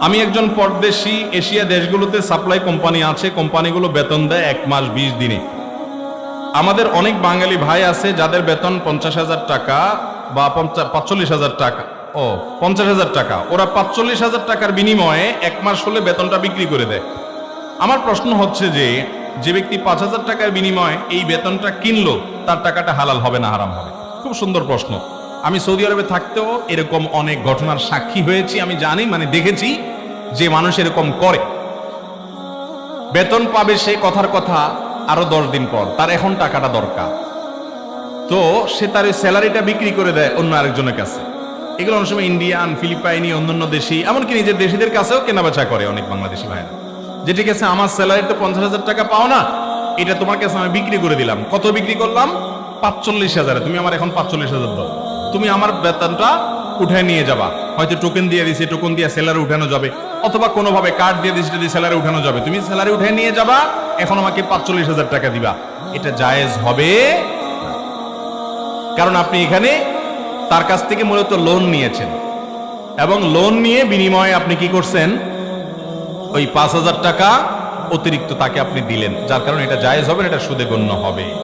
আমি একজন পরদেশী, এশিয়া দেশগুলোতে সাপ্লাই কোম্পানি আছে, কোম্পানিগুলো বেতন দেয় 1 মাস 20 দিনে। আমাদের অনেক বাঙালি ভাই আছে যাদের বেতন 50,000 টাকা বা 45,000 টাকা, 50,000 টাকা। ওরা 45,000 টাকার বিনিময়ে 1 মাস হলে বেতনটা বিক্রি করে দেয়। আমার প্রশ্ন হচ্ছে যে ব্যক্তি 5,000 টাকার বিনিময়ে এই বেতনটা কিনলো, তার টাকাটা হালাল হবে না হারাম হবে? খুব সুন্দর প্রশ্ন। আমি সৌদি আরবে থাকতেও এরকম অনেক ঘটনার সাক্ষী হয়েছি। আমি জানি, দেখেছি যে মানুষ এরকম করে। বেতন পাবে সে কথার কথা আরো 10 দিন পর, তার এখন টাকাটা দরকার, তো সে তার ওই স্যালারিটা বিক্রি করে দেয় অন্য আরেকজনের কাছে। এগুলো অনেক সময় ইন্ডিয়ান, ফিলিপাইনি, অন্যান্য দেশি, এমনকি নিজের দেশিদের কাছেও কেনাবেচা করে অনেক বাংলাদেশি ভাইরা। যে ঠিক আছে, আমার স্যালারি তো 50,000 টাকা পাও না, এটা তোমার কাছে আমি বিক্রি করে দিলাম। কত বিক্রি করলাম? 45,000। তুমি আমার এখন 45,000 দাও, তুমি আমার বেতনটা উঠায় নিয়ে যাবা। হয়তো টোকেন দিয়ে দিছে, টোকেন দিয়ে স্যালারি উঠানো যাবে, অথবা কোনোভাবে কার্ড দিয়ে দিছে, যদি স্যালারি উঠানো যাবে, তুমি স্যালারি উঠায় নিয়ে যাবা, এখন আমাকে 45,000 টাকা দিবা। এটা জায়েজ হবে? কারণ আপনি এখানে তার কাছ থেকে মূলত লোন নিয়েছেন, এবং লোন নিয়ে বিনিময়ে আপনি কি করছেন? ওই 5,000 টাকা অতিরিক্ত তাকে আপনি দিলেন, যার কারণে এটা জায়েজ হবে, এটা সুদে গণ্য হবে।